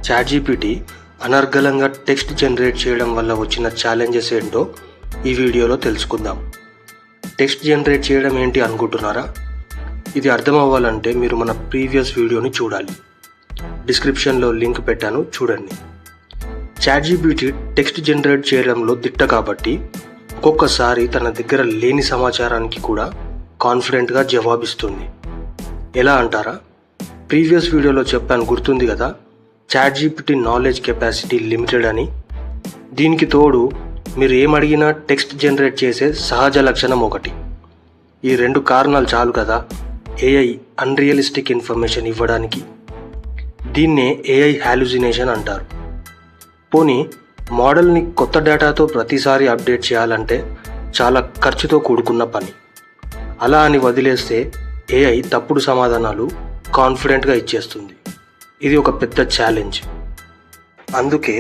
ChatGPT అనర్గళంగా text generate చేయడం వల్ల వచ్చిన ఛాలెంజెస్ ఏంటో ఈ వీడియోలో తెలుసుకుందాం. టెక్స్ట్ జనరేట్ చేయడం ఏంటి అనుకుంటున్నారా? ఇది అర్థం అవ్వాలంటే మీరు మన ప్రీవియస్ వీడియోని చూడాలి. డిస్క్రిప్షన్లో లింక్ పెట్టాను, చూడండి. చాట్‌జీపీటీ టెక్స్ట్ జనరేట్ చేయడంలో దిట్ట కాబట్టి ఒక్కొక్కసారి తన దగ్గర లేని సమాచారానికి కూడా కాన్ఫిడెంట్గా జవాబిస్తుంది. ఎలా అంటారా? ప్రీవియస్ వీడియోలో చెప్పాను, గుర్తుంది కదా, చాట్‌జీపీటీ నాలెడ్జ్ కెపాసిటీ లిమిటెడ్ అని. దీనికి తోడు మీరు ఏమడిగినా టెక్స్ట్ జనరేట్ చేసే సహజ లక్షణం ఒకటి. ఈ రెండు కారణాలు చాలు కదా ఏఐ అన్రియలిస్టిక్ ఇన్ఫర్మేషన్ ఇవ్వడానికి. దీన్నే ఏఐ హాలుసినేషన్ అంటారు. పోనీ మోడల్ని కొత్త డేటాతో ప్రతిసారి అప్డేట్ చేయాలంటే చాలా ఖర్చుతో కూడుకున్న పని. అలా అని వదిలేస్తే ఏఐ తప్పుడు సమాధానాలు కాన్ఫిడెంట్గా ఇచ్చేస్తుంది. ఇది ఒక పెద్ద ఛాలెంజ్. అందుకే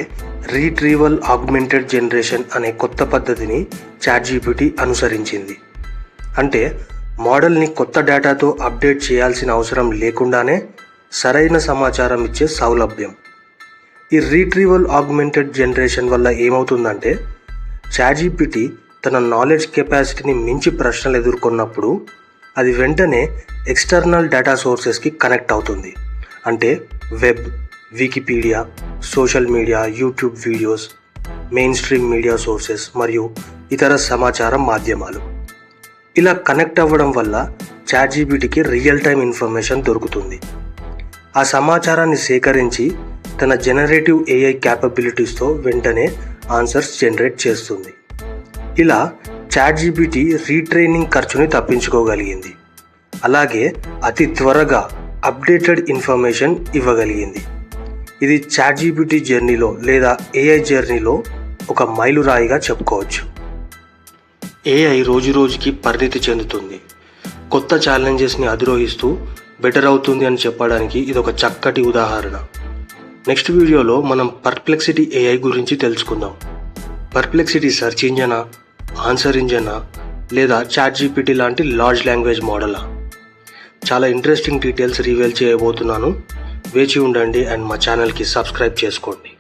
రీట్రీవల్ ఆగ్మెంటెడ్ జనరేషన్ అనే కొత్త పద్ధతిని చాట్‌జీపీటీ అనుసరించింది. అంటే మోడల్ని కొత్త డేటాతో అప్డేట్ చేయాల్సిన అవసరం లేకుండానే సరైన సమాచారం ఇచ్చే సౌలభ్యం. ఈ రీట్రీవల్ ఆగ్మెంటెడ్ జనరేషన్ వల్ల ఏమవుతుందంటే చాట్‌జీపీటీ తన నాలెడ్జ్ కెపాసిటీని మించి ప్రశ్నలు ఎదుర్కొన్నప్పుడు అది వెంటనే ఎక్స్టర్నల్ డేటా సోర్సెస్కి కనెక్ట్ అవుతుంది. అంటే web, Wikipedia, social media, YouTube videos, main stream media sources మరియు ఇతర సమాచార మాధ్యమాలు. ఇలా కనెక్ట్ అవ్వడం వల్ల చాట్‌జీపీటీకి రియల్ టైం ఇన్ఫర్మేషన్ దొరుకుతుంది. ఆ సమాచారాన్ని సేకరించి తన జనరేటివ్ ఏఐ క్యాపబిలిటీస్తో వెంటనే ఆన్సర్స్ జనరేట్ చేస్తుంది. ఇలా చాట్‌జీపీటీ రీట్రైనింగ్ ఖర్చుని తప్పించుకోగలిగింది. అలాగే అతి త్వరగా అప్డేటెడ్ ఇన్ఫర్మేషన్ ఇవ్వగలిగింది. ఇది చాట్‌జీపీటీ జర్నీలో లేదా ఏఐ జర్నీలో ఒక మైలురాయిగా చెప్పుకోవచ్చు. ఏఐ రోజురోజుకి పరిణితి చెందుతుంది. కొత్త ఛాలెంజెస్ని అధిరోహిస్తూ బెటర్ అవుతుంది అని చెప్పడానికి ఇది ఒక చక్కటి ఉదాహరణ. నెక్స్ట్ వీడియోలో మనం పర్ప్లెక్సిటీ ఏఐ గురించి తెలుసుకుందాం. పర్ప్లెక్సిటీ సెర్చ్ ఇంజనా, ఆన్సర్ ఇంజనా లేదా చాట్‌జీపీటీ లాంటి లార్జ్ లాంగ్వేజ్ మోడలా? చాలా ఇంట్రెస్టింగ్ డీటెయిల్స్ రివీల్ చేయబోతున్నాను. వేచి ఉండండి అండ్ మా ఛానల్కి సబ్స్క్రైబ్ చేసుకోండి.